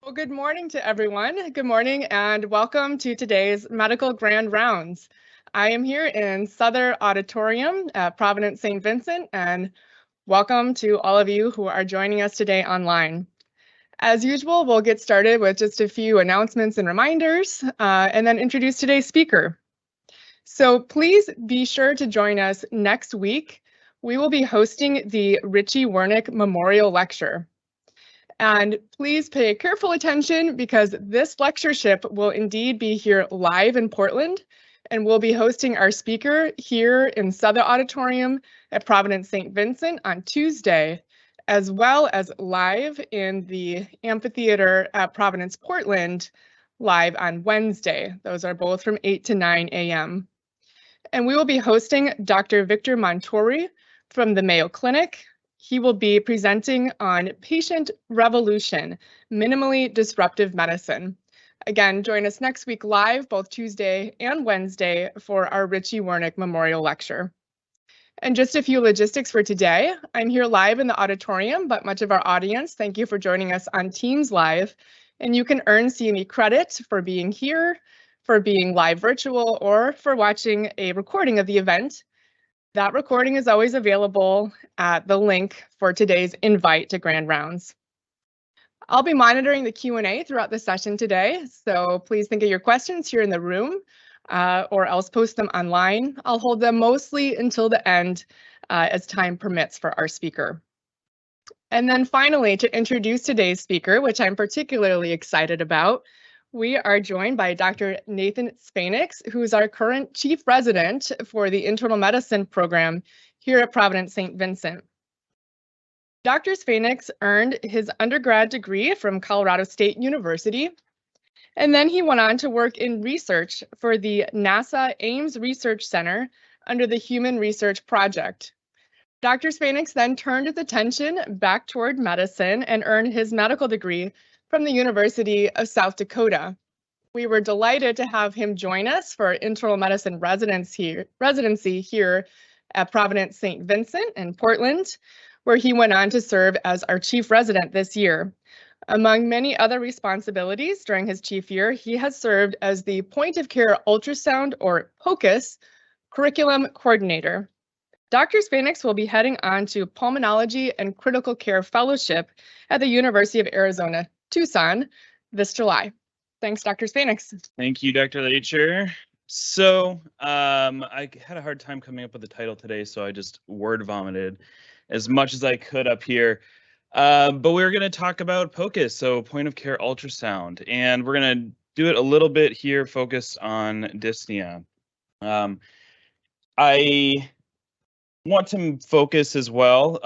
Well, good morning to everyone. Good morning and welcome to today's Medical Grand Rounds. I am here in Souther Auditorium at Providence St. Vincent, and welcome to all of you who are joining us today online. As usual, we'll get started with just a few announcements and reminders, and then introduce today's speaker. So please be sure to join us next week. We will be hosting the Richie Wernick Memorial Lecture. And please pay careful attention because this lectureship will indeed be here live in Portland, and we'll be hosting our speaker here in Souther Auditorium at Providence St. Vincent on Tuesday, as well as live in the amphitheater at Providence Portland live on Wednesday. Those are both from 8 to 9 a.m. And we will be hosting Dr. Victor Montori from the Mayo Clinic. He will be presenting on Patient Revolution, Minimally Disruptive Medicine. Again, join us next week live, both Tuesday and Wednesday, for our Richie Wernick Memorial Lecture. And just a few logistics for today. I'm here live in the auditorium, but much of our audience, thank you for joining us on Teams Live. And you can earn CME credit for being here, for being live virtual, or for watching a recording of the event. That recording is always available at the link for today's invite to Grand Rounds. I'll be monitoring the Q&A throughout the session today, so please think of your questions here in the room or else post them online. I'll hold them mostly until the end as time permits for our speaker. And then finally, to introduce today's speaker, which I'm particularly excited about, we are joined by Dr. Nathan Spanix, who is our current chief resident for the internal medicine program here at Providence St. Vincent. Dr. Spanix earned his undergrad degree from Colorado State University, and then he went on to work in research for the NASA Ames Research Center under the Human Research Project. Dr. Spanix then turned his attention back toward medicine and earned his medical degree from the University of South Dakota. We were delighted to have him join us for internal medicine residency here at Providence St. Vincent in Portland, where he went on to serve as our chief resident this year. Among many other responsibilities during his chief year, he has served as the point of care ultrasound, or POCUS, curriculum coordinator. Dr. Spanix will be heading on to pulmonology and critical care fellowship at the University of Arizona, Tucson this July. Thanks, Dr. Spanix. Thank you, Dr. Leacher. So I had a hard time coming up with the title today, so I just word vomited as much as I could up here. But we're going to talk about POCUS, so point of care ultrasound, and we're going to do it a little bit here focused on dyspnea. I want to focus as well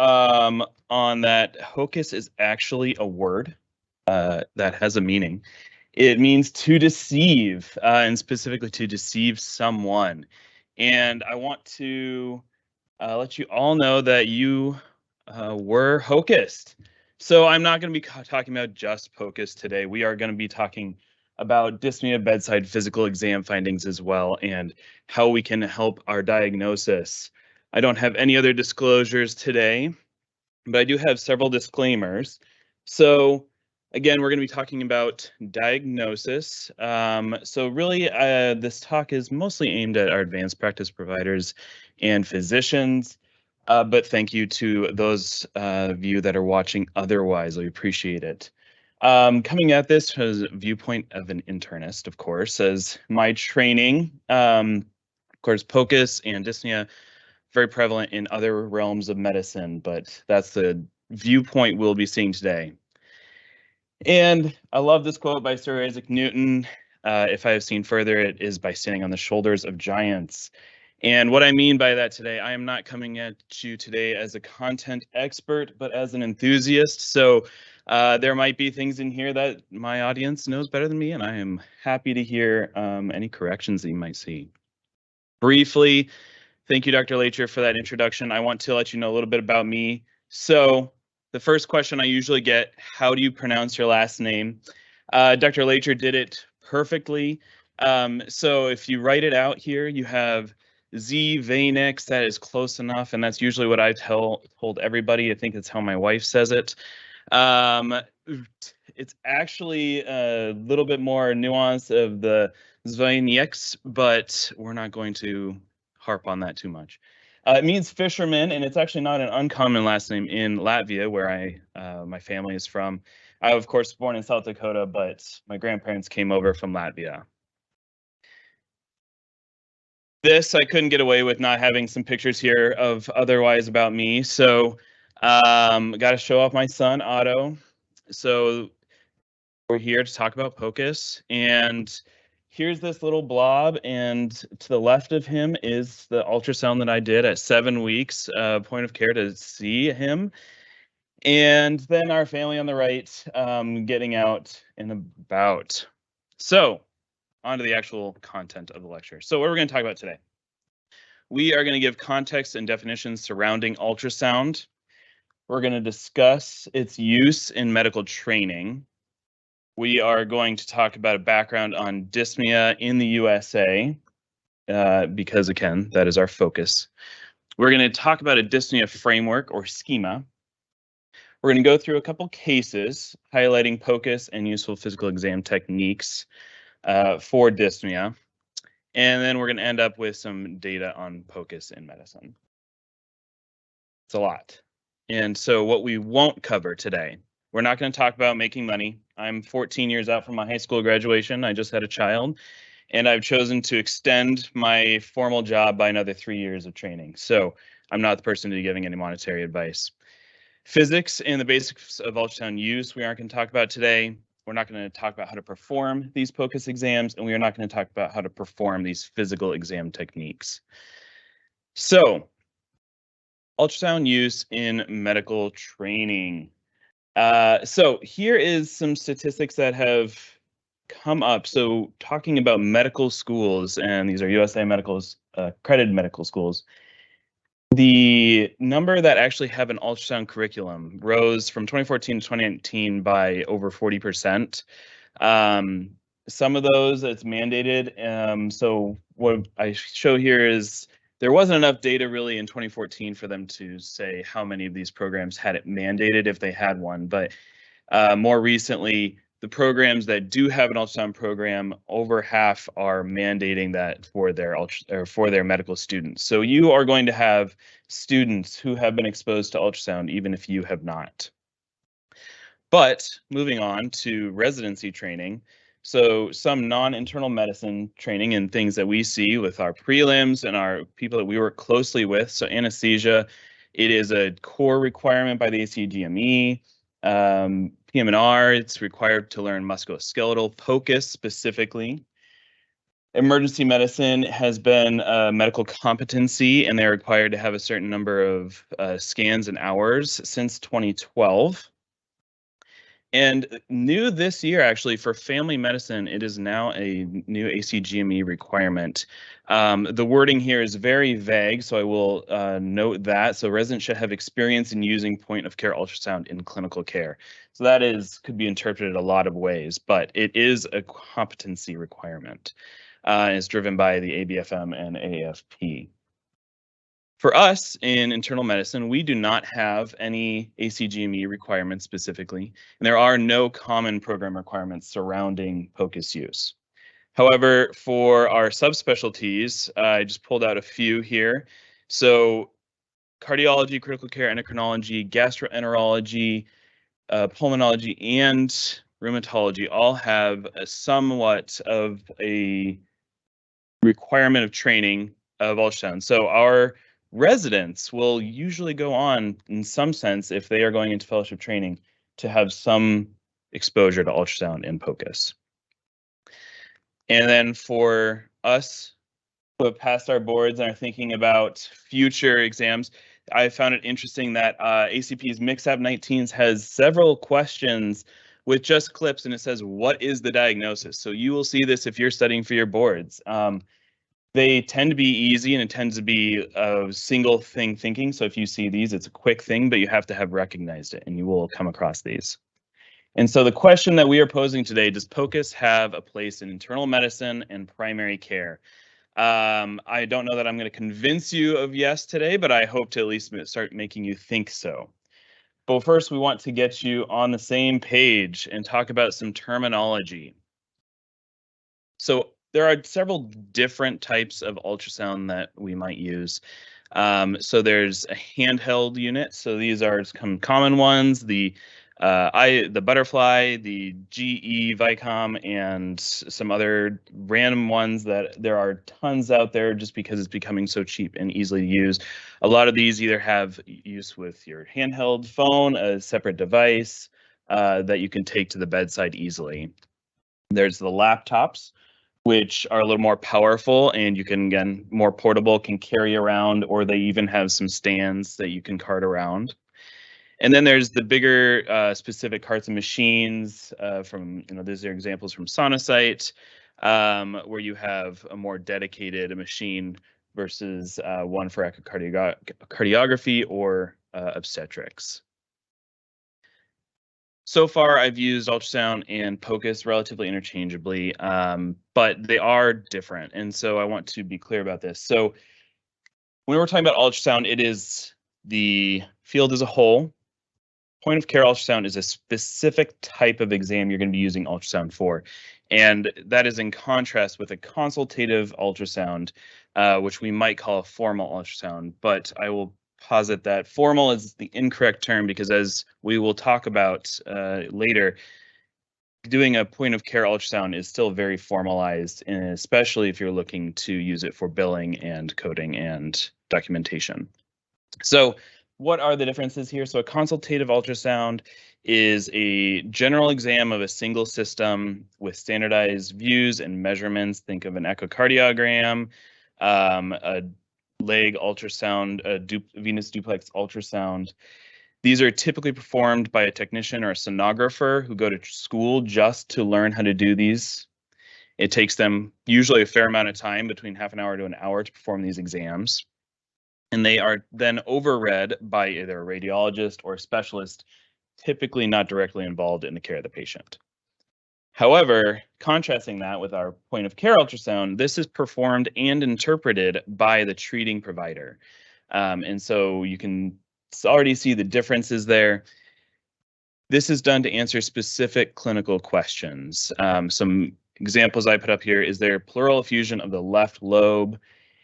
on that HOCUS is actually a word that has a meaning. It means to deceive, and specifically to deceive someone. And I want to let you all know that you were HOCUSed. So I'm not going to be talking about just POCUS today. We are going to be talking about dyspnea bedside physical exam findings as well, and how we can help our diagnosis. I don't have any other disclosures today, but I do have several disclaimers. So again, we're going to be talking about diagnosis. So really, this talk is mostly aimed at our advanced practice providers and physicians, but thank you to those of you that are watching otherwise. We appreciate it. Coming at this as a viewpoint of an internist, of course, as my training, of course, POCUS and dyspnea, very prevalent in other realms of medicine, but that's the viewpoint we'll be seeing today. And I love this quote by Sir Isaac Newton. If I have seen further, it is by standing on the shoulders of giants. And what I mean by that today, I am not coming at you today as a content expert, but as an enthusiast. So there might be things in here that my audience knows better than me, and I am happy to hear any corrections that you might see. Briefly, thank you, Dr. Leacher, for that introduction. I want to let you know a little bit about me. So the first question I usually get, how do you pronounce your last name? Dr. Leacher did it perfectly. So if you write it out here, you have Z Vanex. That is close enough, and that's usually what I told everybody. I think it's how my wife says it. It's actually a little bit more nuanced of the Zvainieks, but we're not going to harp on that too much. It means fisherman, and it's actually not an uncommon last name in Latvia, where my family is from. I, of course, born in South Dakota, but my grandparents came over from Latvia. This, I couldn't get away with not having some pictures here of otherwise about me. So got to show off my son, Otto. So we're here to talk about POCUS, and here's this little blob, and to the left of him is the ultrasound that I did at 7 weeks, point of care to see him. And then our family on the right, getting out and about. So on to the actual content of the lecture. So what we're going to talk about today. We are going to give context and definitions surrounding ultrasound. We're going to discuss its use in medical training. We are going to talk about a background on dyspnea in the USA, because again, that is our focus. We're going to talk about a dyspnea framework or schema. We're going to go through a couple cases highlighting POCUS and useful physical exam techniques for dyspnea. And then we're going to end up with some data on POCUS in medicine. It's a lot. And so what we won't cover today, we're not going to talk about making money. I'm 14 years out from my high school graduation. I just had a child, and I've chosen to extend my formal job by another 3 years of training. So I'm not the person to be giving any monetary advice. Physics and the basics of ultrasound use, we aren't going to talk about today. We're not going to talk about how to perform these POCUS exams, and we are not going to talk about how to perform these physical exam techniques. So, ultrasound use in medical training. So here is some statistics that have come up. So talking about medical schools, and these are USA medicals, accredited medical schools, the number that actually have an ultrasound curriculum rose from 2014 to 2019 by over 40%. Some of those it's mandated. So what I show here is there wasn't enough data really in 2014 for them to say how many of these programs had it mandated if they had one. But more recently, the programs that do have an ultrasound program, over half are mandating that for their medical students. So you are going to have students who have been exposed to ultrasound, even if you have not. But moving on to residency training, so some non-internal medicine training and things that we see with our prelims and our people that we work closely with. So anesthesia, it is a core requirement by the ACGME. PM&R, it's required to learn musculoskeletal, POCUS specifically. Emergency medicine has been a medical competency, and they're required to have a certain number of scans and hours since 2012. And new this year, actually, for family medicine, it is now a new ACGME requirement. The wording here is very vague, so I will note that. So residents should have experience in using point-of-care ultrasound in clinical care. So that could be interpreted a lot of ways, but it is a competency requirement. It's driven by the ABFM and AFP. For us in internal medicine, we do not have any ACGME requirements specifically, and there are no common program requirements surrounding POCUS use. However, for our subspecialties, I just pulled out a few here. So cardiology, critical care, endocrinology, gastroenterology, pulmonology, and rheumatology all have a somewhat of a requirement of training of ultrasound. So our residents will usually go on, in some sense, if they are going into fellowship training, to have some exposure to ultrasound and POCUS. And then for us who have passed our boards and are thinking about future exams, I found it interesting that ACP's MixApp 19s has several questions with just clips, and it says, what is the diagnosis? So you will see this if you're studying for your boards. They tend to be easy, and it tends to be a single thing thinking. So if you see these, it's a quick thing, but you have to have recognized it, and you will come across these. And so the question that we are posing today, does POCUS have a place in internal medicine and primary care? I don't know that I'm going to convince you of yes today, but I hope to at least start making you think so. Well, first, we want to get you on the same page and talk about some terminology. So there are several different types of ultrasound that we might use. So there's a handheld unit. So these are some common ones: the Butterfly, the GE Vicom, and some other random ones that there are tons out there just because it's becoming so cheap and easily to use. A lot of these either have use with your handheld phone, a separate device that you can take to the bedside easily. There's the laptops, which are a little more powerful and you can, again, more portable, can carry around, or they even have some stands that you can cart around. And then there's the bigger specific carts and machines from, these are examples from Sonosite, where you have a more dedicated machine versus one for echocardiography or obstetrics. So far, I've used ultrasound and POCUS relatively interchangeably, but they are different. And so I want to be clear about this. So when we're talking about ultrasound, it is the field as a whole. Point of care ultrasound is a specific type of exam you're going to be using ultrasound for. And that is in contrast with a consultative ultrasound, which we might call a formal ultrasound. But I will posit that formal is the incorrect term because, as we will talk about later, doing a point of care ultrasound is still very formalized, and especially if you're looking to use it for billing and coding and documentation. So what are the differences here? So a consultative ultrasound is a general exam of a single system with standardized views and measurements. Think of an echocardiogram, a leg ultrasound, a venous duplex ultrasound. These are typically performed by a technician or a sonographer who go to school just to learn how to do these. It takes them usually a fair amount of time, between half an hour to an hour, to perform these exams. And they are then overread by either a radiologist or a specialist, typically not directly involved in the care of the patient. However, contrasting that with our point of care ultrasound, this is performed and interpreted by the treating provider. And so you can already see the differences there. This is done to answer specific clinical questions. Some examples I put up here: is there pleural effusion of the left lobe?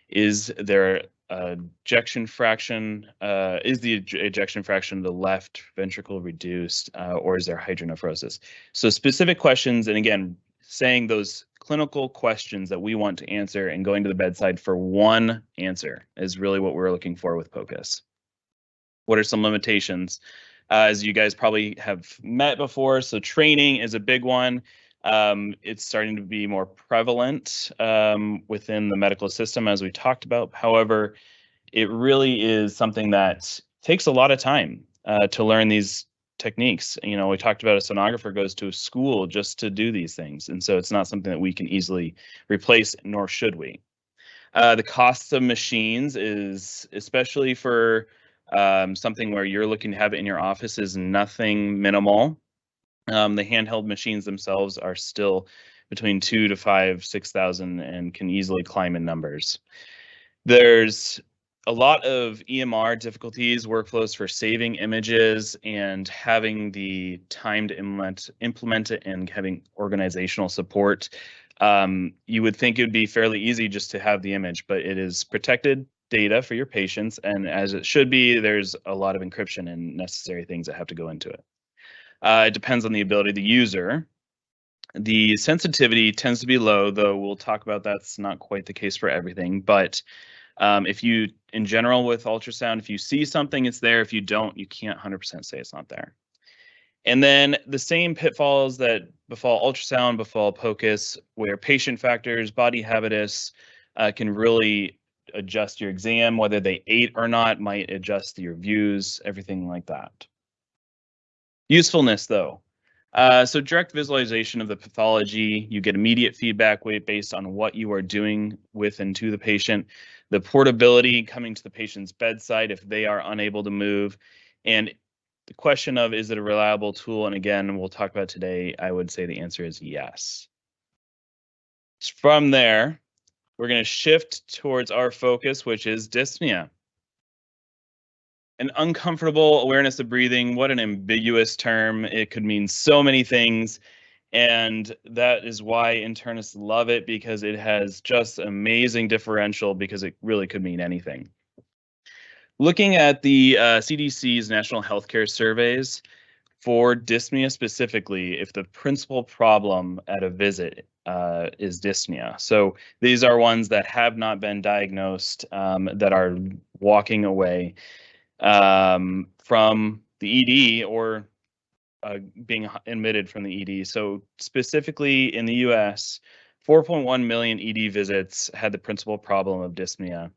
Is there ejection fraction? Is the ejection fraction of the left ventricle reduced, or is there hydronephrosis? So specific questions, and again, saying those clinical questions that we want to answer and going to the bedside for one answer is really what we're looking for with POCUS. What are some limitations? As you guys probably have met before, so training is a big one. It's starting to be more prevalent within the medical system, as we talked about. However, it really is something that takes a lot of time to learn these techniques. We talked about a sonographer goes to a school just to do these things. And so it's not something that we can easily replace, nor should we. The costs of machines is, especially for something where you're looking to have it in your office, is nothing minimal. The handheld machines themselves are still between 2,000 to 5,000, 6,000 and can easily climb in numbers. There's a lot of EMR difficulties, workflows for saving images and having the time to implement it and having organizational support. You would think it would be fairly easy just to have the image, but it is protected data for your patients, and as it should be, there's a lot of encryption and necessary things that have to go into it. It depends on the ability of the user. The sensitivity tends to be low, though we'll talk about that's not quite the case for everything. But if you, in general with ultrasound, if you see something, it's there. If you don't, you can't 100% say it's not there. And then the same pitfalls that befall ultrasound befall POCUS, where patient factors, body habitus can really adjust your exam. Whether they ate or not might adjust your views, everything like that. Usefulness, though. So direct visualization of the pathology, you get immediate feedback based on what you are doing with and to the patient. The portability, coming to the patient's bedside if they are unable to move. And the question of, is it a reliable tool? And again, we'll talk about today, I would say the answer is yes. From there, we're going to shift towards our focus, which is dyspnea. an uncomfortable awareness of breathing. What an ambiguous term. It could mean so many things. And that is why internists love it, because it has just amazing differential, because it really could mean anything. Looking at the CDC's national healthcare surveys for dyspnea specifically, if the principal problem at a visit is dyspnea. So these are ones that have not been diagnosed, that are walking away from the ED or being admitted from the ED. So specifically in the US, 4.1 million ED visits had the principal problem of dyspnea.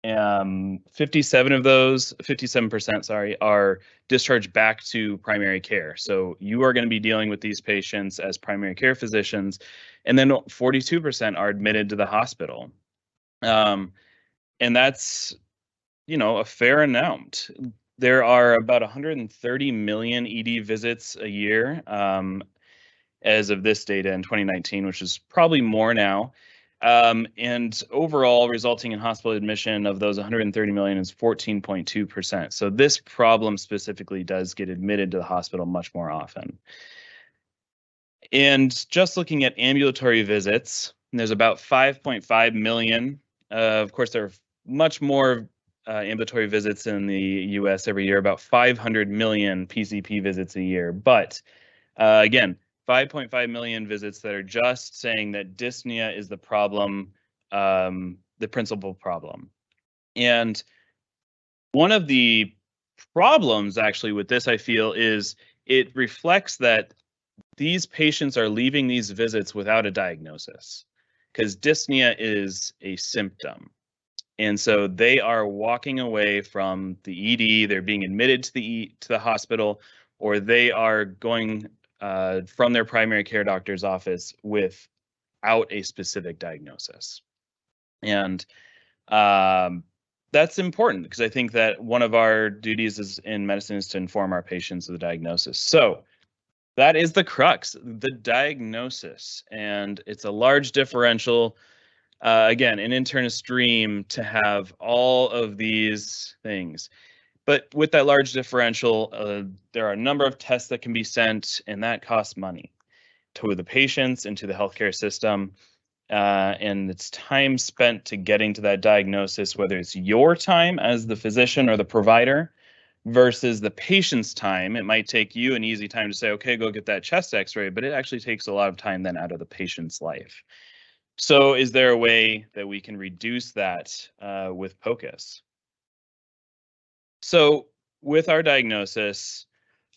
57%, sorry, are discharged back to primary care. So you are going to be dealing with these patients as primary care physicians, and then 42% are admitted to the hospital. And that's, a fair amount. There are about 130 million ED visits a year as of this data in 2019, which is probably more now. And overall, resulting in hospital admission of those 130 million is 14.2%. So this problem specifically does get admitted to the hospital much more often. And just looking at ambulatory visits, there's about 5.5 million. Of course, there are much more ambulatory visits in the US every year, about 500 million PCP visits a year. But again, 5.5 million visits that are just saying that dyspnea is the problem, the principal problem. And one of the problems actually with this, I feel, is it reflects that these patients are leaving these visits without a diagnosis, because dyspnea is a symptom. And so they are walking away from the ED, they're being admitted to the hospital, or they are going from their primary care doctor's office without a specific diagnosis. And that's important, because I think that one of our duties in medicine is to inform our patients of the diagnosis. So that is the crux, the diagnosis. And it's a large differential. Again, an internist's dream to have all of these things. But with that large differential, there are a number of tests that can be sent, and that costs money to the patients and to the healthcare system. And it's time spent to getting to that diagnosis, whether it's your time as the physician or the provider versus the patient's time. It might take you an easy time to say, okay, go get that chest x-ray, but it actually takes a lot of time then out of the patient's life. So is there a way that we can reduce that with POCUS? So with our diagnosis,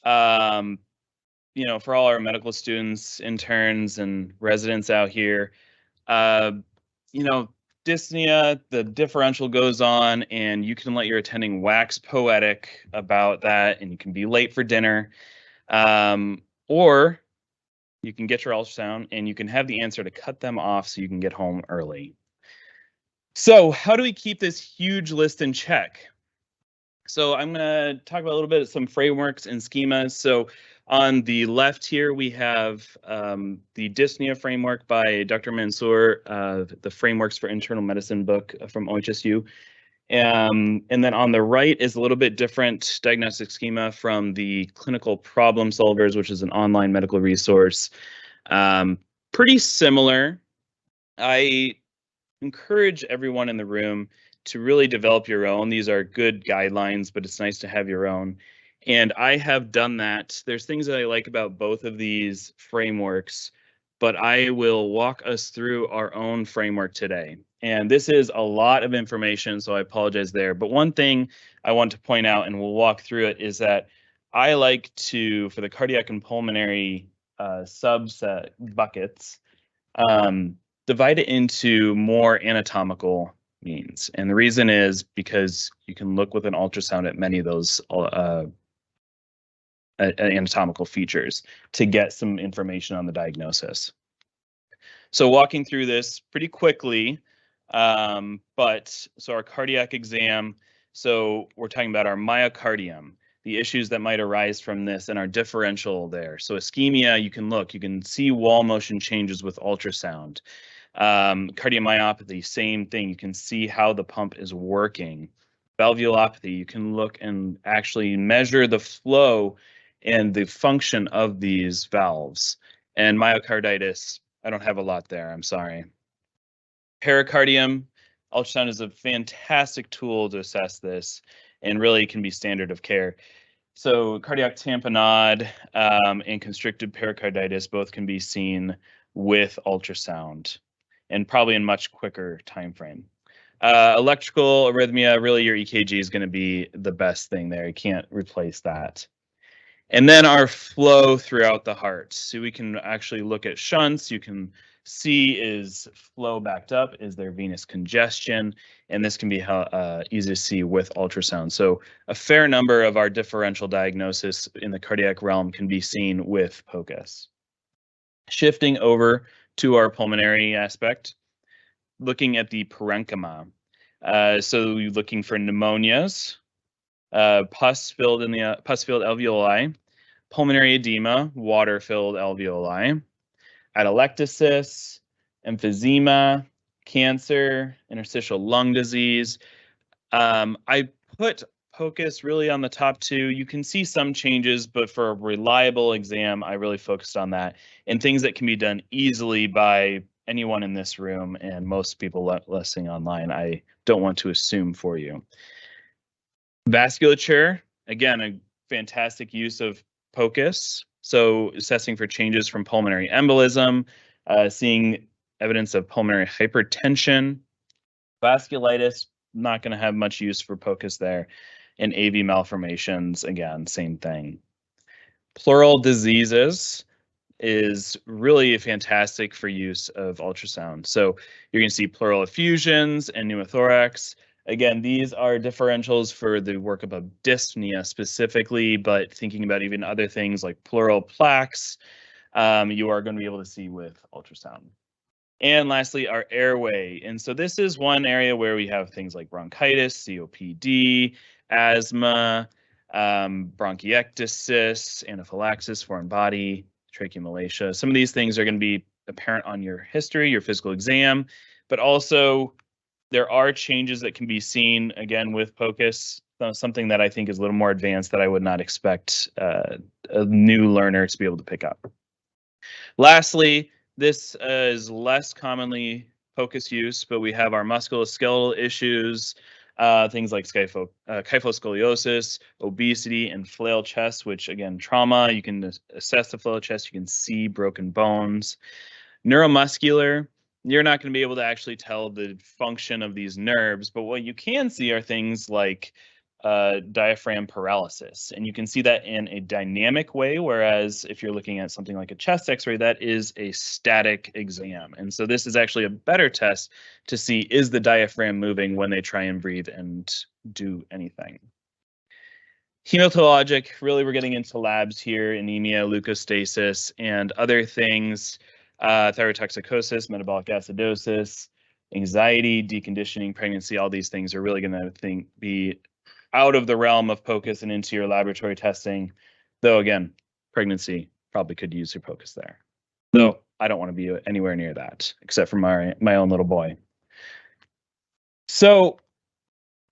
for all our medical students, interns, and residents out here, dyspnea, the differential goes on, and you can let your attending wax poetic about that, and you can be late for dinner, or you can get your ultrasound, and you can have the answer to cut them off so you can get home early. So how do we keep this huge list in check? So I'm going to talk about a little bit of some frameworks and schemas. So on the left here, we have the dyspnea framework by Dr. Mansour, the Frameworks for Internal Medicine book from OHSU. And then on the right is a little bit different diagnostic schema from the Clinical Problem Solvers, which is an online medical resource. Pretty similar. I encourage everyone in the room to really develop your own. These are good guidelines, but it's nice to have your own. And I have done that. There's things that I like about both of these frameworks, but I will walk us through our own framework today. And this is a lot of information, so I apologize there. But one thing I want to point out, and we'll walk through it, is that I like to, for the cardiac and pulmonary subset buckets, divide it into more anatomical means. And the reason is because you can look with an ultrasound at many of those anatomical features to get some information on the diagnosis. So walking through this pretty quickly, so our cardiac exam, so we're talking about our myocardium, the issues that might arise from this, and our differential there. So ischemia, you can see wall motion changes with ultrasound. Cardiomyopathy, same thing. You can see how the pump is working. valvulopathy. You can look and actually measure the flow and the function of these valves. And myocarditis, I don't have a lot there, I'm sorry. Pericardium, ultrasound is a fantastic tool to assess this and really can be standard of care. So cardiac tamponade and constricted pericarditis both can be seen with ultrasound and probably in much quicker time frame. Electrical arrhythmia, really your EKG is going to be the best thing there. You can't replace that. And then our flow throughout the heart. So we can actually look at shunts. You can see, is flow backed up? Is there venous congestion? And this can be easy to see with ultrasound. So a fair number of our differential diagnosis in the cardiac realm can be seen with POCUS. Shifting over to our pulmonary aspect, looking at the parenchyma. So looking for pneumonias, pus-filled alveoli, pulmonary edema, water-filled alveoli, atelectasis, emphysema, cancer, interstitial lung disease. I put POCUS really on the top two. You can see some changes, but for a reliable exam, I really focused on that and things that can be done easily by anyone in this room and most people listening online. I don't want to assume for you. Vasculature, again, a fantastic use of POCUS. So assessing for changes from pulmonary embolism, seeing evidence of pulmonary hypertension, vasculitis, not going to have much use for POCUS there. And AV malformations, again, same thing. Pleural diseases is really fantastic for use of ultrasound. So you're going to see pleural effusions and pneumothorax. Again, these are differentials for the workup of dyspnea specifically, but thinking about even other things like pleural plaques, you are going to be able to see with ultrasound. And lastly, our airway. And so this is one area where we have things like bronchitis, COPD, asthma, bronchiectasis, anaphylaxis, foreign body, tracheomalacia. Some of these things are going to be apparent on your history, your physical exam, but also there are changes that can be seen, again, with POCUS, something that I think is a little more advanced that I would not expect a new learner to be able to pick up. Lastly, this is less commonly POCUS use, but we have our musculoskeletal issues, things like kyphoscoliosis, obesity, and flail chest, which again, trauma, you can assess the flail chest, you can see broken bones. Neuromuscular, you're not going to be able to actually tell the function of these nerves, but what you can see are things like diaphragm paralysis. And you can see that in a dynamic way, whereas if you're looking at something like a chest x-ray, that is a static exam. And so this is actually a better test to see, is the diaphragm moving when they try and breathe and do anything. Hematologic, really we're getting into labs here, anemia, leukostasis, and other things, thyrotoxicosis, metabolic acidosis, anxiety, deconditioning, pregnancy, all these things are really going to be out of the realm of POCUS and into your laboratory testing. Though again, pregnancy probably could use your POCUS there. Though I don't want to be anywhere near that, except for my own little boy. So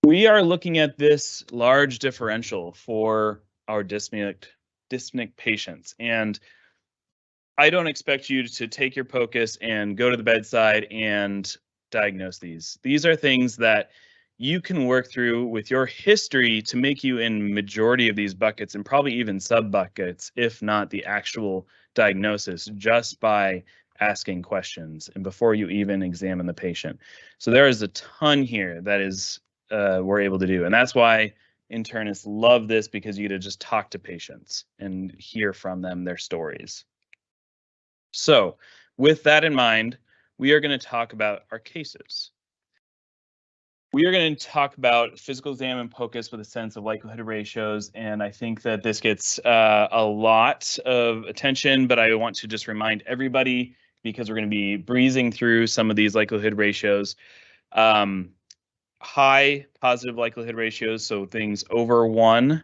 we are looking at this large differential for our dyspneic patients. And I don't expect you to take your POCUS and go to the bedside and diagnose these. These are things that you can work through with your history to make you in majority of these buckets and probably even sub buckets, if not the actual diagnosis, just by asking questions and before you even examine the patient. So there is a ton here that is we're able to do. And that's why internists love this, because you get to just talk to patients and hear from them their stories. So with that in mind, we are going to talk about our cases. We are going to talk about physical exam and POCUS with a sense of likelihood ratios, and I think that this gets a lot of attention, but I want to just remind everybody, because we're going to be breezing through some of these likelihood ratios. High positive likelihood ratios, so things over 1,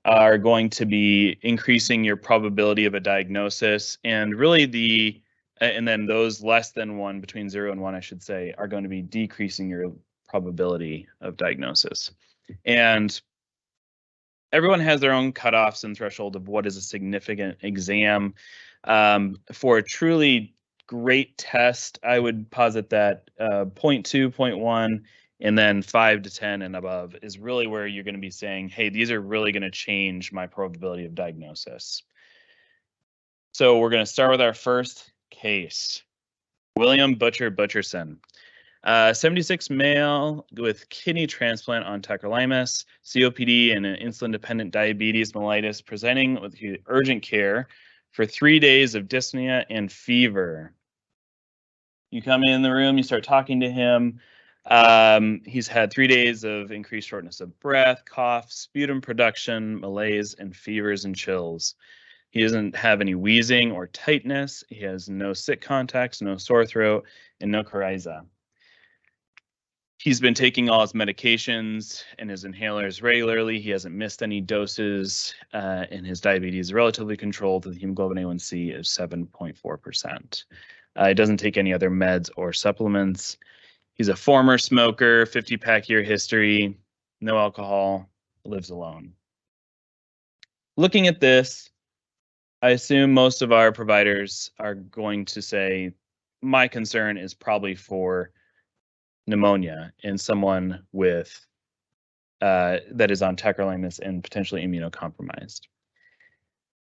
are going to be increasing your probability of a diagnosis, and really and then those less than 1, between 0 and 1, I should say, are going to be decreasing your probability of diagnosis. And everyone has their own cutoffs and threshold of what is a significant exam. For a truly great test, I would posit that 0.2, 0.1, and then 5 to 10 and above is really where you're going to be saying, hey, these are really going to change my probability of diagnosis. So we're going to start with our first case. William Butcherson. 76 male with kidney transplant on tacrolimus, COPD, and an insulin-dependent diabetes mellitus, presenting with urgent care for 3 days of dyspnea and fever. You come in the room, you start talking to him. He's had 3 days of increased shortness of breath, cough, sputum production, malaise, and fevers and chills. He doesn't have any wheezing or tightness. He has no sick contacts, no sore throat, and no coryza. He's been taking all his medications and his inhalers regularly. He hasn't missed any doses, and his diabetes is relatively controlled with hemoglobin A1C of 7.4%. He doesn't take any other meds or supplements. He's a former smoker, 50-pack year history, no alcohol, lives alone. Looking at this, I assume most of our providers are going to say, my concern is probably for pneumonia in someone with that is on tacrolimus and potentially immunocompromised.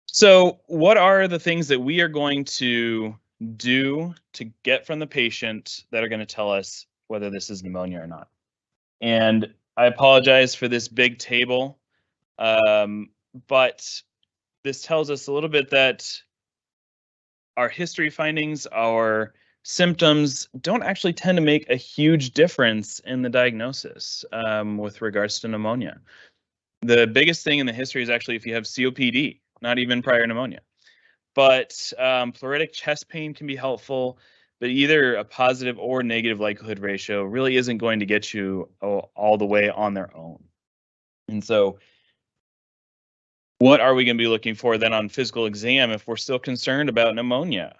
So what are the things that we are going to do to get from the patient that are going to tell us whether this is pneumonia or not? And I apologize for this big table, but this tells us a little bit that our history findings, our symptoms don't actually tend to make a huge difference in the diagnosis with regards to pneumonia. The biggest thing in the history is actually if you have COPD, not even prior pneumonia. But pleuritic chest pain can be helpful, but either a positive or negative likelihood ratio really isn't going to get you all the way on their own. And so what are we going to be looking for then on physical exam if we're still concerned about pneumonia?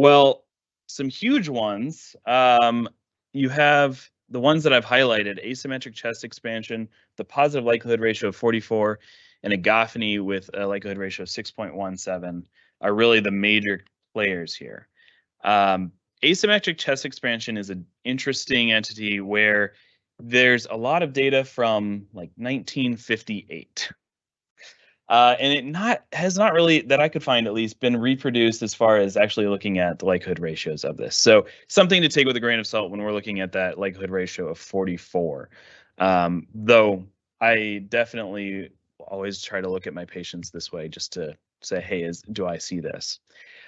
Well, some huge ones. You have the ones that I've highlighted: asymmetric chest expansion, the positive likelihood ratio of 44, and a gophony with a likelihood ratio of 6.17 are really the major players here. Asymmetric chest expansion is an interesting entity where there's a lot of data from like 1958. And it has not really, that I could find at least, been reproduced as far as actually looking at the likelihood ratios of this. So something to take with a grain of salt when we're looking at that likelihood ratio of 44. Though I definitely always try to look at my patients this way just to say, hey, do I see this?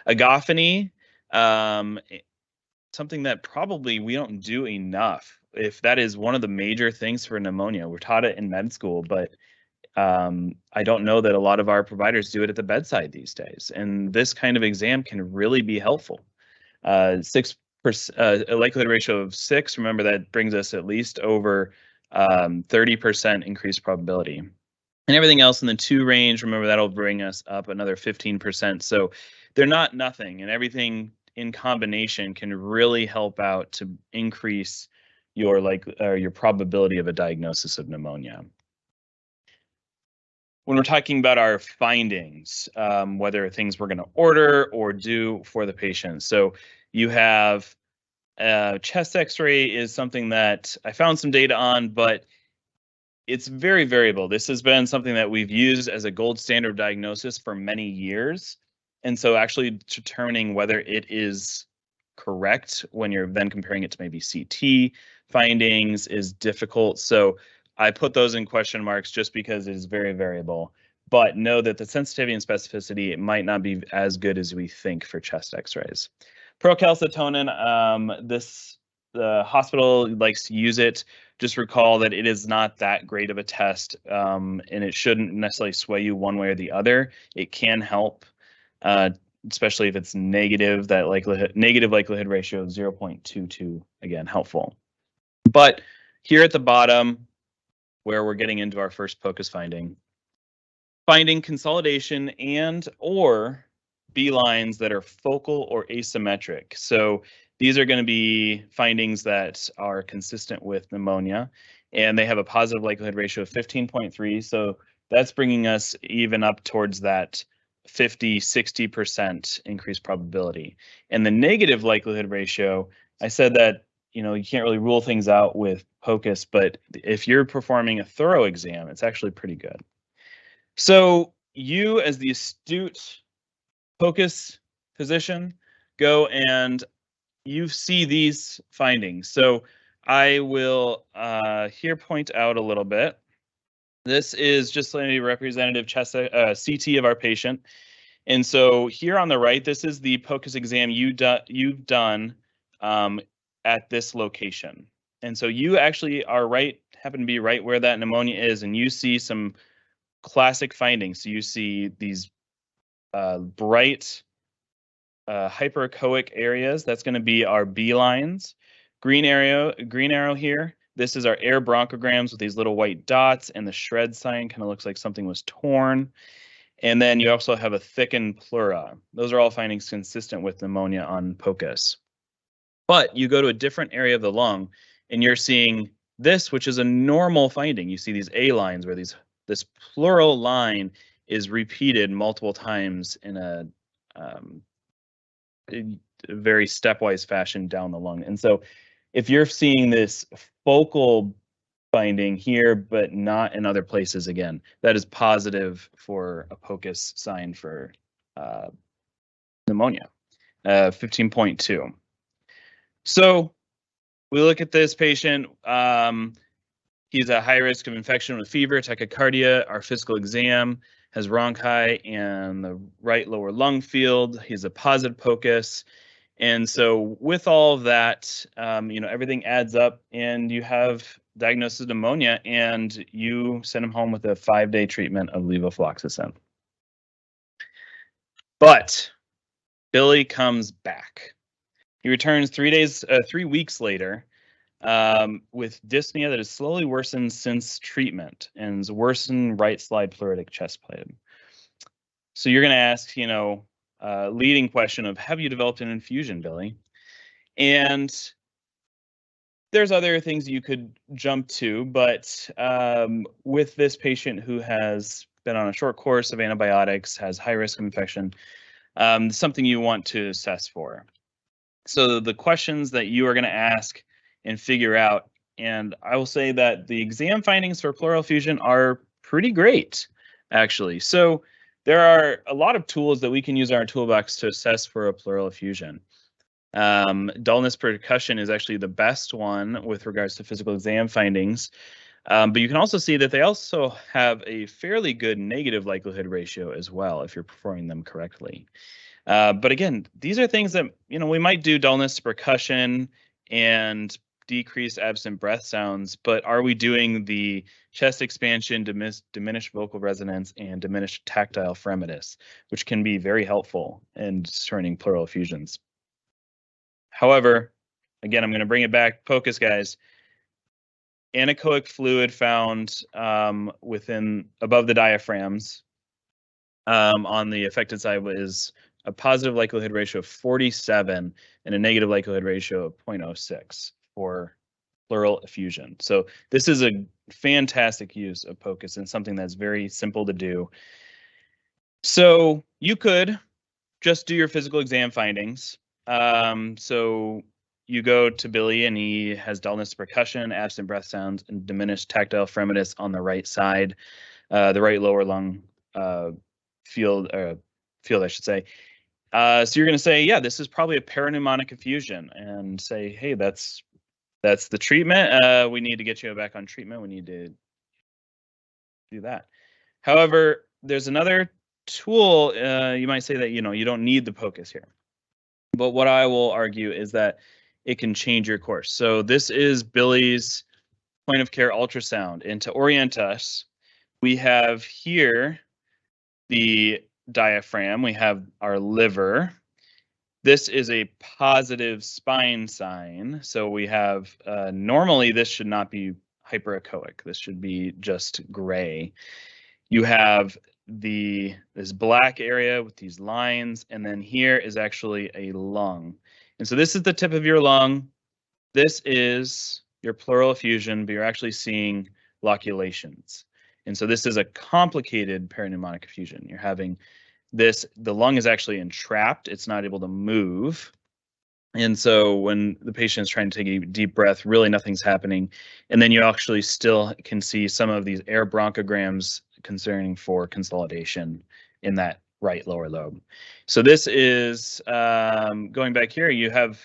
Agophony, something that probably we don't do enough. If that is one of the major things for pneumonia, we're taught it in med school, but I don't know that a lot of our providers do it at the bedside these days. And this kind of exam can really be helpful. 6%, a likelihood ratio of 6, remember that brings us at least over 30% increased probability. And everything else in the 2 range, remember that'll bring us up another 15%. So they're not nothing, and everything in combination can really help out to increase your probability of a diagnosis of pneumonia. When we're talking about our findings, whether things we're going to order or do for the patient. So you have chest x-ray is something that I found some data on, but it's very variable. This has been something that we've used as a gold standard diagnosis for many years. And so actually determining whether it is correct when you're then comparing it to maybe CT findings is difficult. So I put those in question marks just because it is very variable, but know that the sensitivity and specificity, it might not be as good as we think for chest x-rays. Procalcitonin, the hospital likes to use it. Just recall that it is not that great of a test, and it shouldn't necessarily sway you one way or the other. It can help, especially if it's negative, negative likelihood ratio of 0.22, again, helpful. But here at the bottom, where we're getting into our first POCUS finding consolidation and or B lines that are focal or asymmetric. So these are going to be findings that are consistent with pneumonia. and they have a positive likelihood ratio of 15.3. So that's bringing us even up towards that 50-60% increased probability. And the negative likelihood ratio, I said that you can't really rule things out with POCUS, but if you're performing a thorough exam, it's actually pretty good. So you, as the astute POCUS physician, go and you see these findings. So I will here point out a little bit. This is just a representative chest CT of our patient. And so here on the right, this is the POCUS exam you've done at this location. And so you actually are happen to be right where that pneumonia is, and you see some classic findings. So you see these bright hyperechoic areas. That's going to be our B lines. Green arrow here. This is our air bronchograms with these little white dots, and the shred sign kind of looks like something was torn. And then you also have a thickened pleura. Those are all findings consistent with pneumonia on POCUS. But you go to a different area of the lung, and you're seeing this, which is a normal finding. You see these A lines where this pleural line is repeated multiple times in a very stepwise fashion down the lung. And so if you're seeing this focal finding here, but not in other places, again, that is positive for a POCUS sign for pneumonia, 15.2. So we look at this patient. He's at high risk of infection with fever, tachycardia. Our physical exam has rhonchi and the right lower lung field. He's a positive POCUS. And so with all of that, everything adds up, and you have diagnosis of pneumonia, and you send him home with a 5-day treatment of levofloxacin. But Billy comes back. He returns 3 weeks later with dyspnea that has slowly worsened since treatment and has worsened right slide pleuritic chest pain. So you're going to ask, leading question of, have you developed an infusion, Billy? And there's other things you could jump to, but with this patient who has been on a short course of antibiotics, has high risk of infection, something you want to assess for. So the questions that you are going to ask and figure out, and I will say that the exam findings for pleural effusion are pretty great, actually. So there are a lot of tools that we can use in our toolbox to assess for a pleural effusion. Dullness percussion is actually the best one with regards to physical exam findings. But you can also see that they also have a fairly good negative likelihood ratio as well if you're performing them correctly. But again, these are things that, we might do dullness percussion and decreased absent breath sounds, but are we doing the chest expansion, diminished vocal resonance, and diminished tactile fremitus, which can be very helpful in discerning pleural effusions. However, again, I'm going to bring it back. POCUS, guys. Anechoic fluid found above the diaphragms on the affected side is a positive likelihood ratio of 47 and a negative likelihood ratio of 0.06 for pleural effusion. So this is a fantastic use of POCUS and something that's very simple to do. So you could just do your physical exam findings. So you go to Billy and he has dullness percussion, absent breath sounds, and diminished tactile fremitus on the right side, the right lower lung field, I should say. So you're going to say, yeah, this is probably a parapneumonic effusion, and say, hey, that's the treatment. We need to get you back on treatment. We need to do that. However, there's another tool. You might say that, you don't need the POCUS here. But what I will argue is that it can change your course. So this is Billy's point of care ultrasound. And to orient us, we have here the diaphragm, we have our liver. This is a positive spine sign. So we have, normally this should not be hyperechoic. This should be just gray. You have this black area with these lines, and then here is actually a lung. And so this is the tip of your lung. This is your pleural effusion, but you're actually seeing loculations. And so this is a complicated peripneumonic effusion. You're having this, the lung is actually entrapped. It's not able to move. And so when the patient is trying to take a deep breath, really nothing's happening. And then you actually still can see some of these air bronchograms concerning for consolidation in that right lower lobe. So this is going back here, you have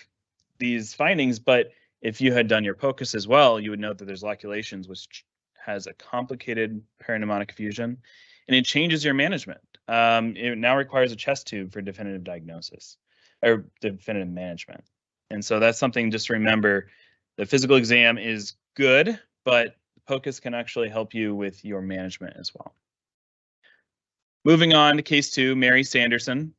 these findings, but if you had done your POCUS as well, you would note that there's loculations, which has a complicated peripneumonic effusion, and it changes your management. It now requires a chest tube for definitive diagnosis or definitive management. And so that's something just to remember. The physical exam is good, but POCUS can actually help you with your management as well. Moving on to case 2, Mary Sanderson.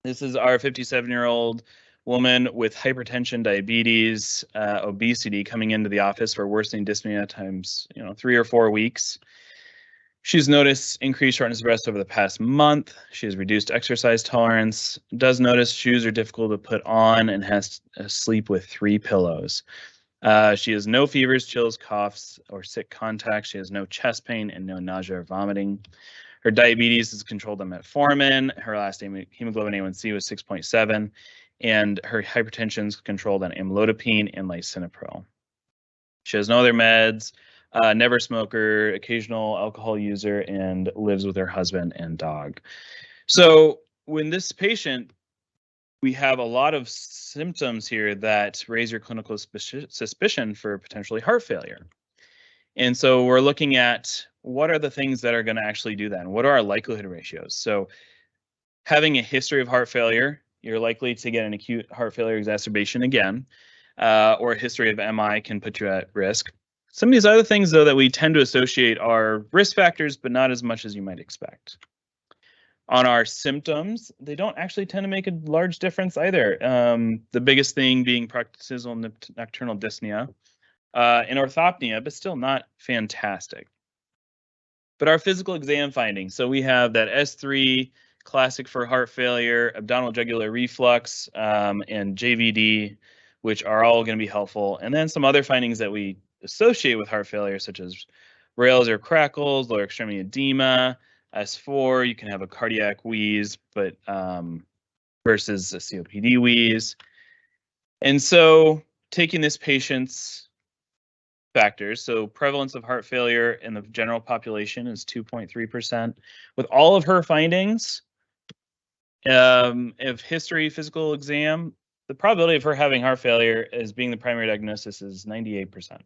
This is our 57-year-old woman with hypertension, diabetes, obesity coming into the office for worsening dyspnea times 3 or 4 weeks. She's noticed increased shortness of breath over the past month. She has reduced exercise tolerance, does notice shoes are difficult to put on, and has to sleep with 3 pillows. She has no fevers, chills, coughs, or sick contacts. She has no chest pain and no nausea or vomiting. Her diabetes is controlled on metformin. Her last hemoglobin A1C was 6.7, and her hypertension is controlled on amlodipine and lisinopril. She has no other meds, never smoker, occasional alcohol user, and lives with her husband and dog. So when this patient, we have a lot of symptoms here that raise your clinical suspicion for potentially heart failure. And so we're looking at what are the things that are going to actually do that, and what are our likelihood ratios. So having a history of heart failure, you're likely to get an acute heart failure exacerbation again, or a history of MI can put you at risk. Some of these other things, though, that we tend to associate are risk factors, but not as much as you might expect. On our symptoms, they don't actually tend to make a large difference either. The biggest thing being paroxysmal nocturnal dyspnea and orthopnea, but still not fantastic. But our physical exam findings, so we have that S3, classic for heart failure, abdominal jugular reflux, and JVD, which are all going to be helpful. And then some other findings that we associate with heart failure, such as rales or crackles, lower extremity edema. S4, you can have a cardiac wheeze, but versus a COPD wheeze. And so taking this patient's factors, so prevalence of heart failure in the general population is 2.3%. With all of her findings, if history, physical exam, the probability of her having heart failure as being the primary diagnosis is 98%.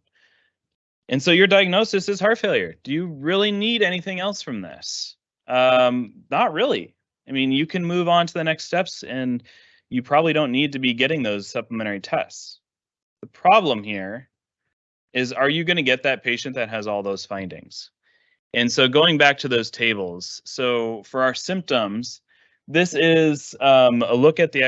And so your diagnosis is heart failure. Do you really need anything else from this? Not really. I mean, you can move on to the next steps, and you probably don't need to be getting those supplementary tests. The problem here is, are you going to get that patient that has all those findings? And so going back to those tables, so for our symptoms, this is a look at the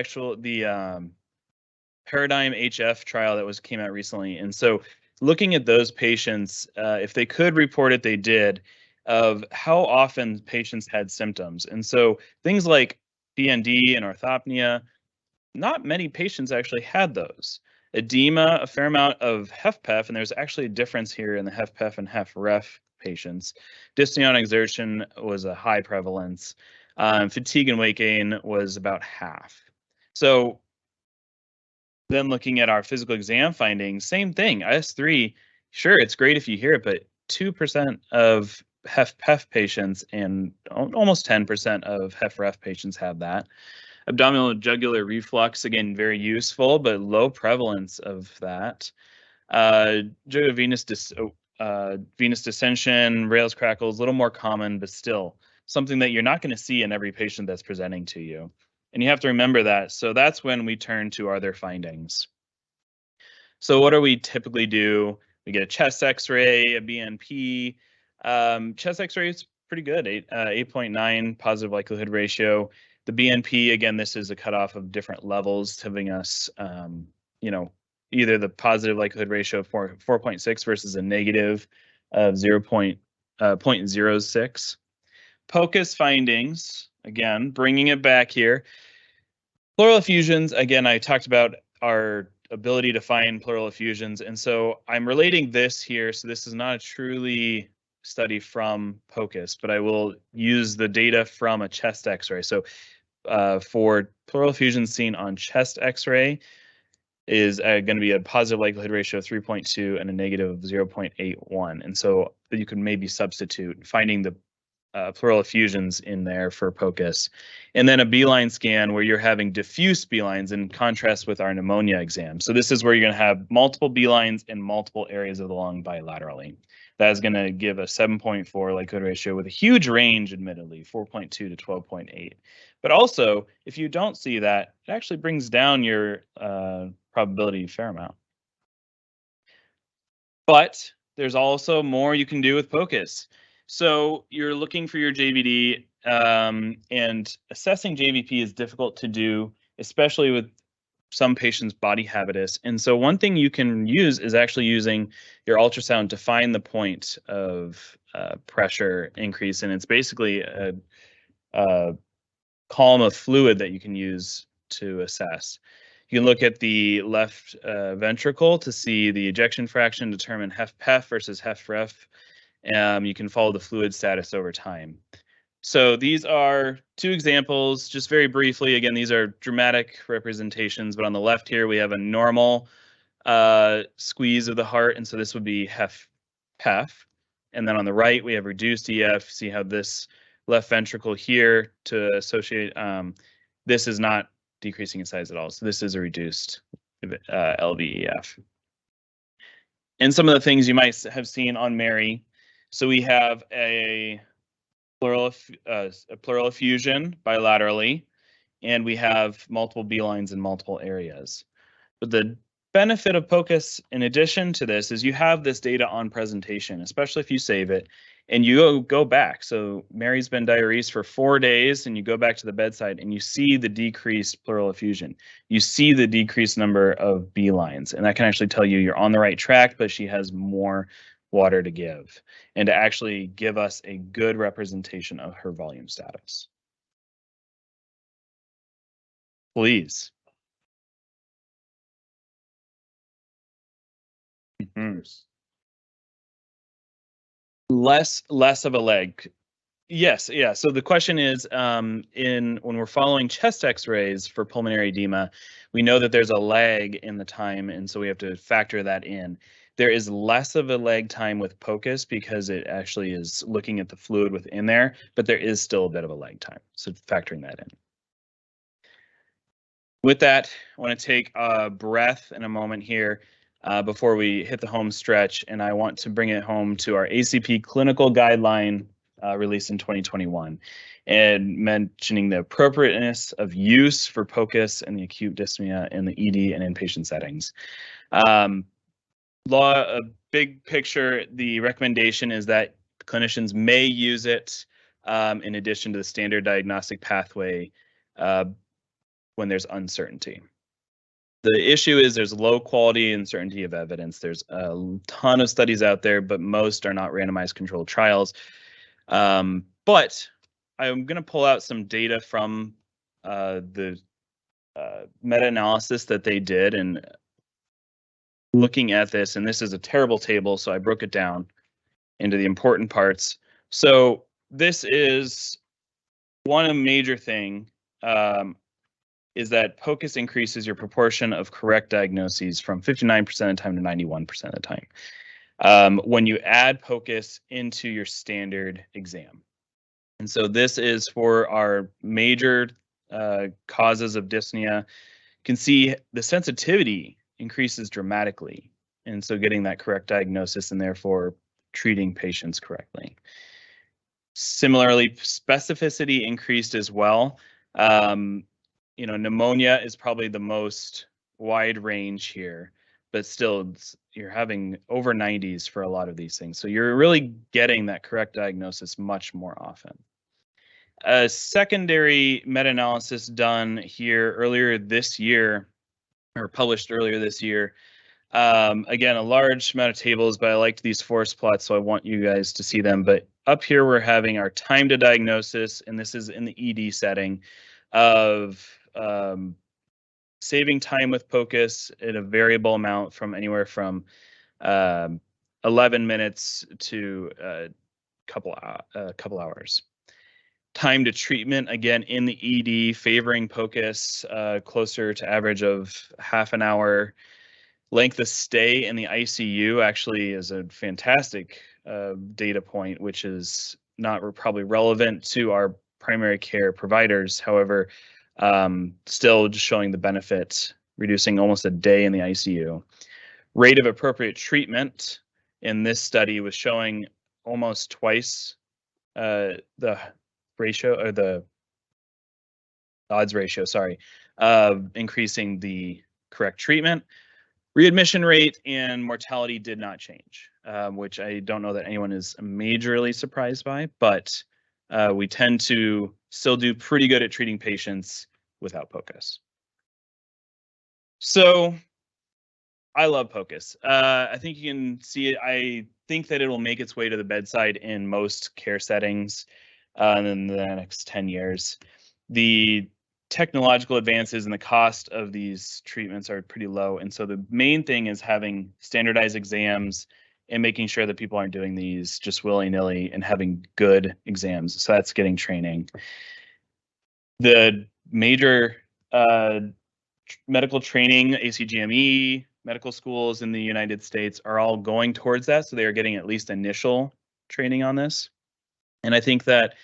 Paradigm HF trial that came out recently. And so looking at those patients, if they could report it, they did, of how often patients had symptoms. And so things like BND and orthopnea, not many patients actually had those. Edema, a fair amount of HFpEF, and there's actually a difference here in the HFpEF and HFrEF patients. Dyspnea on exertion was a high prevalence. Fatigue and weight gain was about half. So then looking at our physical exam findings, same thing. S3, sure, it's great if you hear it, but 2% of HFpEF patients and almost 10% of HFrEF patients have that. Abdominal jugular reflux, again, very useful, but low prevalence of that. Jugular venous dissension, rales crackles, a little more common, but still something that you're not going to see in every patient that's presenting to you. And you have to remember that. So that's when we turn to other findings. So what do we typically do? We get a chest x-ray, a BNP. Chest x-ray is pretty good, 8.9 positive likelihood ratio. The BNP, again, this is a cutoff of different levels, giving us, either the positive likelihood ratio of 4.6 versus a negative of 0.06. POCUS findings, again, bringing it back here. Pleural effusions, again, I talked about our ability to find pleural effusions. And so I'm relating this here. So this is not a truly study from POCUS, but I will use the data from a chest x-ray. So for pleural effusions seen on chest x-ray is going to be a positive likelihood ratio of 3.2 and a negative of 0.81. And so you could maybe substitute finding the pleural effusions in there for POCUS. And then a B-line scan where you're having diffuse B-lines in contrast with our pneumonia exam. So this is where you're going to have multiple B-lines in multiple areas of the lung bilaterally. That is going to give a 7.4 likelihood ratio with a huge range, admittedly, 4.2 to 12.8. But also, if you don't see that, it actually brings down your probability a fair amount. But there's also more you can do with POCUS. So you're looking for your JVD, and assessing JVP is difficult to do, especially with some patients' body habitus. And so one thing you can use is actually using your ultrasound to find the point of pressure increase. And it's basically a column of fluid that you can use to assess. You can look at the left ventricle to see the ejection fraction, determine HFpEF versus HFrEF. You can follow the fluid status over time. So these are two examples, just very briefly. Again, these are dramatic representations, but on the left here, we have a normal squeeze of the heart, and so this would be HFpEF. And then on the right, we have reduced EF. See how this left ventricle here to associate, this is not decreasing in size at all. So this is a reduced LVEF. And some of the things you might have seen on Mary. So we have a pleural effusion bilaterally, and we have multiple B-lines in multiple areas. But the benefit of POCUS, in addition to this, is you have this data on presentation, especially if you save it, and you go back. So Mary's been diuresed for 4 days, and you go back to the bedside, and you see the decreased pleural effusion. You see the decreased number of B-lines, and that can actually tell you you're on the right track, but she has more water to give, and to actually give us a good representation of her volume status. Please. Less of a leg. Yes, yeah. So the question is, when we're following chest X-rays for pulmonary edema, we know that there's a lag in the time, and so we have to factor that in. There is less of a lag time with POCUS because it actually is looking at the fluid within there, but there is still a bit of a lag time, so factoring that in. With that, I want to take a breath in a moment here before we hit the home stretch, and I want to bring it home to our ACP clinical guideline released in 2021, and mentioning the appropriateness of use for POCUS and the acute dyspnea in the ED and inpatient settings. A big picture, the recommendation is that clinicians may use it in addition to the standard diagnostic pathway when there's uncertainty. The issue is there's low quality and certainty of evidence. There's a ton of studies out there, but most are not randomized controlled trials. But I'm going to pull out some data from the meta-analysis that they did, and looking at this, and this is a terrible table, so I broke it down into the important parts. So this is one major thing, is that POCUS increases your proportion of correct diagnoses from 59% of the time to 91% of the time when you add POCUS into your standard exam. And so this is for our major causes of dyspnea. You can see the sensitivity increases dramatically, and so getting that correct diagnosis and therefore treating patients correctly. Similarly, specificity increased as well. Pneumonia is probably the most wide range here, but still you're having over 90s for a lot of these things. So you're really getting that correct diagnosis much more often. A secondary meta-analysis done here earlier this year, or published earlier this year. Again, a large amount of tables, but I liked these forest plots, so I want you guys to see them. But up here, we're having our time to diagnosis, and this is in the ED setting of saving time with POCUS at a variable amount from anywhere from 11 minutes to a couple hours. Time to treatment, again, in the ED, favoring POCUS, closer to average of half an hour. Length of stay in the ICU actually is a fantastic data point, which is not probably relevant to our primary care providers. However, still just showing the benefit, reducing almost a day in the ICU. Rate of appropriate treatment in this study was showing almost twice the ratio, or the odds ratio, sorry, of increasing the correct treatment. Readmission rate and mortality did not change, which I don't know that anyone is majorly surprised by, but we tend to still do pretty good at treating patients without POCUS. So I love POCUS. I think you can see it. I think that it will make its way to the bedside in most care settings in the next 10 years. The technological advances and the cost of these treatments are pretty low. And so the main thing is having standardized exams and making sure that people aren't doing these just willy-nilly and having good exams. So that's getting training. The major medical training, ACGME, medical schools in the United States are all going towards that. So they are getting at least initial training on this. And I think that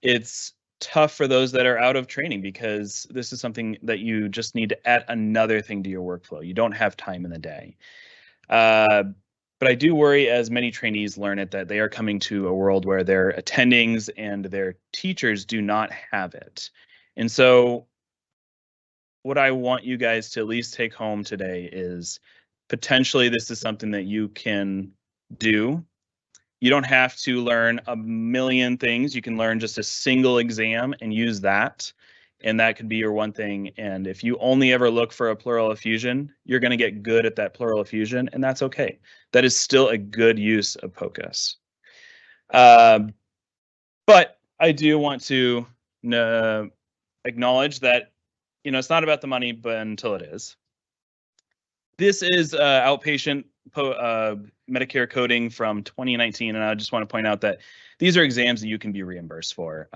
it's tough for those that are out of training, because this is something that you just need to add another thing to your workflow. You don't have time in the day. But I do worry, as many trainees learn it, that they are coming to a world where their attendings and their teachers do not have it. And so what I want you guys to at least take home today is potentially this is something that you can do. You don't have to learn a million things. You can learn just a single exam and use that. And that could be your one thing. And if you only ever look for a pleural effusion, you're going to get good at that pleural effusion, and that's okay. That is still a good use of POCUS. But I do want to acknowledge that, it's not about the money, but until it is. This is outpatient Medicare coding from 2019, and I just want to point out that these are exams that you can be reimbursed for,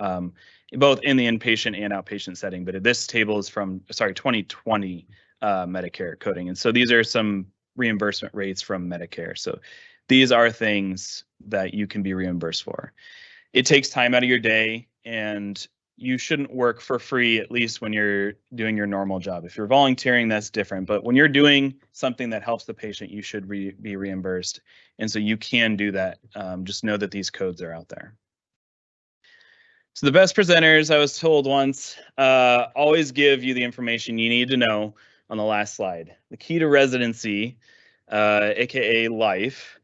both in the inpatient and outpatient setting. But this table is from 2020 Medicare coding, and so these are some reimbursement rates from Medicare. So these are things that you can be reimbursed for. It takes time out of your day, and you shouldn't work for free, at least when you're doing your normal job. If you're volunteering, that's different. But when you're doing something that helps the patient, you should be reimbursed. And so you can do that. Just know that these codes are out there. So the best presenters, I was told once, always give you the information you need to know on the last slide. The key to residency, AKA life,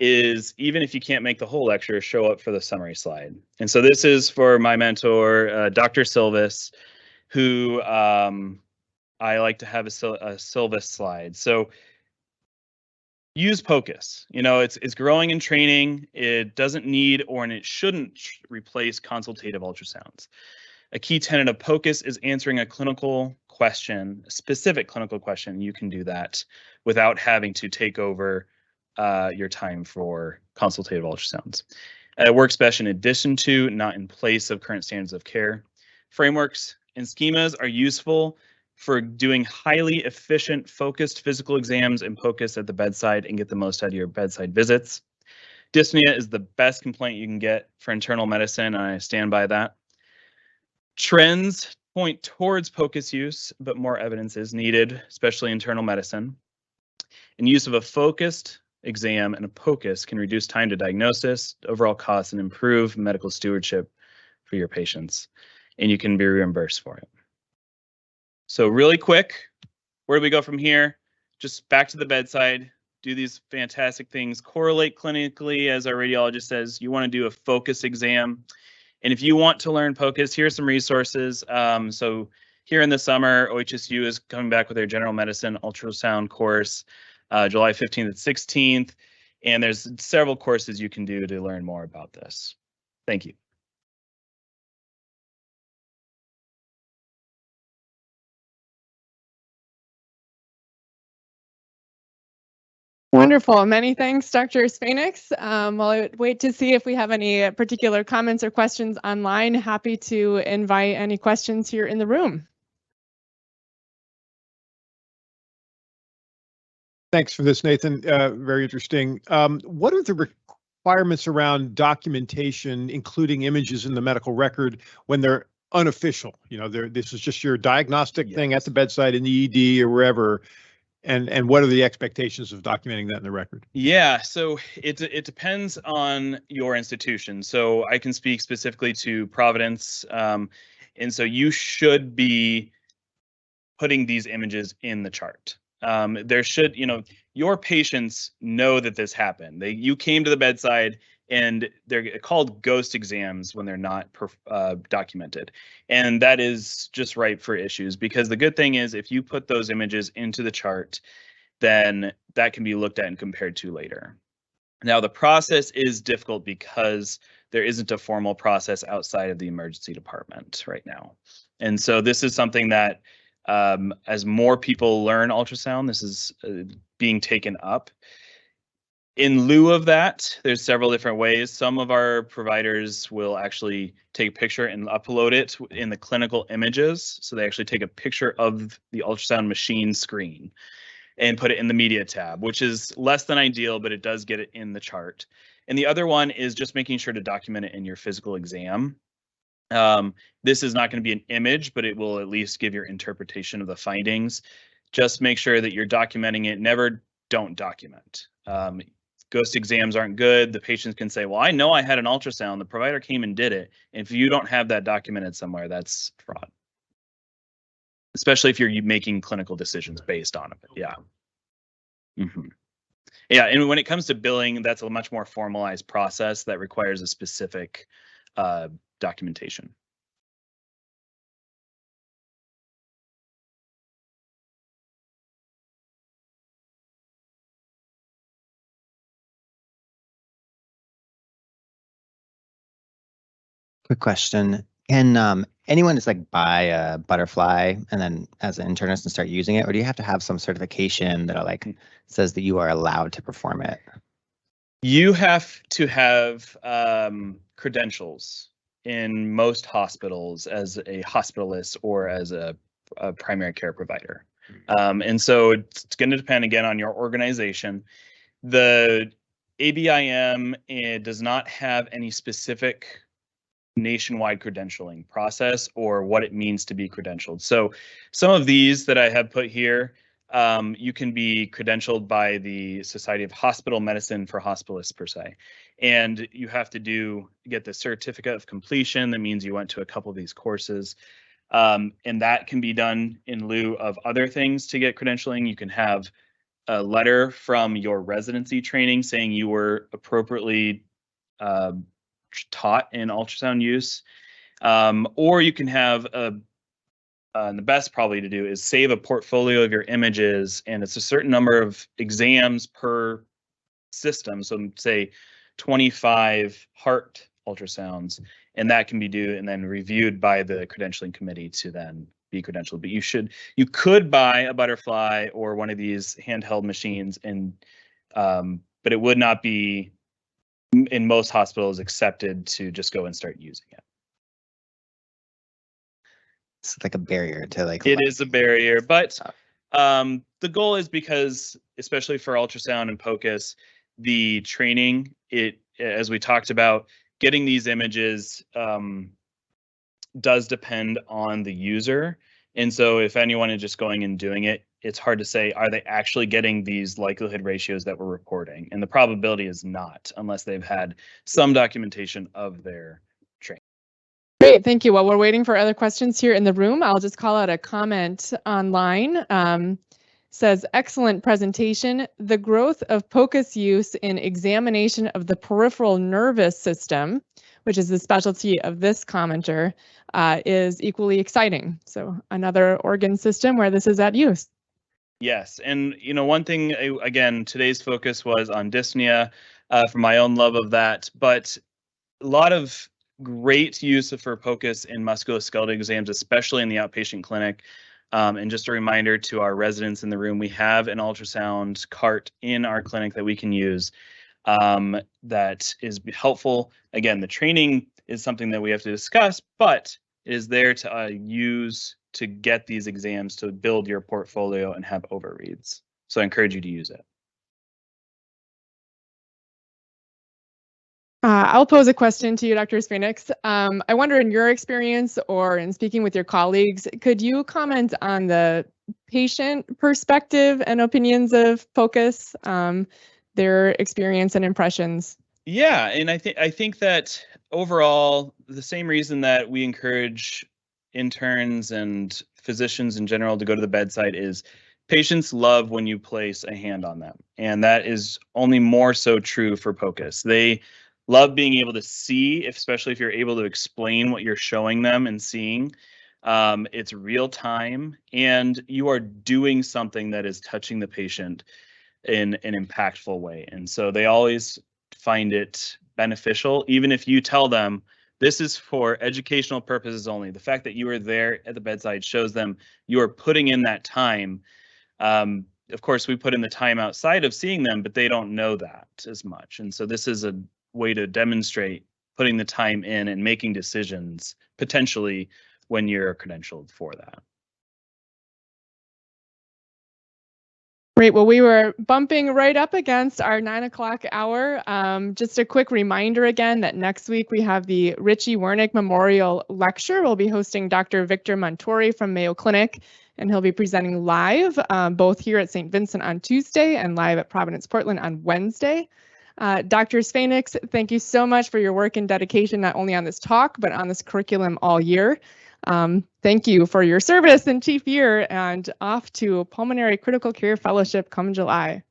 is even if you can't make the whole lecture, show up for the summary slide. And so this is for my mentor, Dr. Silvis, who I like to have a Silvis slide. So use POCUS. It's growing in training. It doesn't need, and it shouldn't replace consultative ultrasounds. A key tenet of POCUS is answering a clinical question, a specific clinical question. You can do that without having to take over your time for consultative ultrasounds. It works best in addition to, not in place of, current standards of care. Frameworks and schemas are useful for doing highly efficient, focused physical exams and POCUS at the bedside and get the most out of your bedside visits. Dyspnea is the best complaint you can get for internal medicine, and I stand by that. Trends point towards POCUS use, but more evidence is needed, especially internal medicine. And use of a focused exam and a POCUS can reduce time to diagnosis, overall costs, and improve medical stewardship for your patients. And you can be reimbursed for it. So really quick, where do we go from here? Just back to the bedside, do these fantastic things, correlate clinically, as our radiologist says. You want to do a focus exam. And if you want to learn POCUS, here are some resources. So here in the summer, OHSU is coming back with their general medicine ultrasound course, July 15th and 16th. And there's several courses you can do to learn more about this. Thank you. Wonderful. Many thanks, Dr. Spaenix. While I wait to see if we have any particular comments or questions online, happy to invite any questions here in the room. Thanks for this, Nathan. Very interesting. What are the requirements around documentation, including images in the medical record, when they're unofficial? You know, this is just your diagnostic thing at the bedside in the ED or wherever. And what are the expectations of documenting that in the record? Yeah, so it depends on your institution. So I can speak specifically to Providence, and so you should be putting these images in the chart. There should, your patients know that this happened. You came to the bedside, and they're called ghost exams when they're not documented. And that is just ripe for issues, because the good thing is if you put those images into the chart, then that can be looked at and compared to later. Now, the process is difficult because there isn't a formal process outside of the emergency department right now. And so this is something that as more people learn ultrasound, this is being taken up. In lieu of that, there's several different ways. Some of our providers will actually take a picture and upload it in the clinical images. So they actually take a picture of the ultrasound machine screen and put it in the media tab, which is less than ideal, but it does get it in the chart. And the other one is just making sure to document it in your physical exam. This is not going to be an image, but it will at least give your interpretation of the findings. Just make sure that you're documenting it. Never don't document. Ghost exams aren't good. The patients can say, well, I know I had an ultrasound. The provider came and did it. And if you don't have that documented somewhere, that's fraud. Especially if you're making clinical decisions based on it. Yeah. Yeah, and when it comes to billing, that's a much more formalized process that requires a specific documentation. Quick question. Can anyone just like buy a butterfly and then as an internist and start using it, or do you have to have some certification that like says that you are allowed to perform it? You have to have credentials in most hospitals as a hospitalist or as a primary care provider. And so it's going to depend again on your organization. The ABIM does not have any specific nationwide credentialing process or what it means to be credentialed. So some of these that I have put here, you can be credentialed by the Society of Hospital Medicine for Hospitalists per se. And you have to get the certificate of completion. That means you went to a couple of these courses. And that can be done in lieu of other things to get credentialing. You can have a letter from your residency training saying you were appropriately taught in ultrasound use, or you can have and the best probably to do is save a portfolio of your images, and it's a certain number of exams per system. So say 25 heart ultrasounds, and that can be due and then reviewed by the credentialing committee to then be credentialed. But you could buy a butterfly or one of these handheld machines, and but it would not be in most hospitals accepted to just go and start using it. It's like a barrier to like. It is a barrier, but the goal is because, especially for ultrasound and POCUS, the training, as we talked about, getting these images does depend on the user. And so if anyone is just going and doing it, it's hard to say, are they actually getting these likelihood ratios that we're reporting? And the probability is not, unless they've had some documentation of their training. Great, thank you. While we're waiting for other questions here in the room, I'll just call out a comment online. Says, excellent presentation. The growth of POCUS use in examination of the peripheral nervous system, which is the specialty of this commenter, is equally exciting. So another organ system where this is at use. Yes, and one thing, again, today's focus was on dyspnea for my own love of that, but a lot of great use for POCUS in musculoskeletal exams, especially in the outpatient clinic. And just a reminder to our residents in the room, we have an ultrasound cart in our clinic that we can use that is helpful. Again, the training is something that we have to discuss, but it is there to use to get these exams to build your portfolio and have overreads. So I encourage you to use it. I'll pose a question to you, Dr. Phoenix. I wonder, in your experience or in speaking with your colleagues, could you comment on the patient perspective and opinions of POCUS, their experience and impressions? Yeah, and I think that overall, the same reason that we encourage interns and physicians in general to go to the bedside is patients love when you place a hand on them, and that is only more so true for POCUS. They love being able to see, especially if you're able to explain what you're showing them and seeing. It's real time, and you are doing something that is touching the patient in an impactful way. And so they always find it beneficial, even if you tell them this is for educational purposes only. The fact that you are there at the bedside shows them you are putting in that time. Of course, we put in the time outside of seeing them, but they don't know that as much. And so this is a way to demonstrate putting the time in and making decisions potentially when you're credentialed for that. Great. Well, we were bumping right up against our 9 o'clock hour. Just a quick reminder again that next week we have the Richie Wernick Memorial Lecture. We'll be hosting Dr. Victor Montori from Mayo Clinic, and he'll be presenting live, both here at St. Vincent on Tuesday and live at Providence, Portland on Wednesday. Dr. Phoenix, thank you so much for your work and dedication, not only on this talk, but on this curriculum all year. Thank you for your service in chief year, and off to Pulmonary Critical Care Fellowship come July.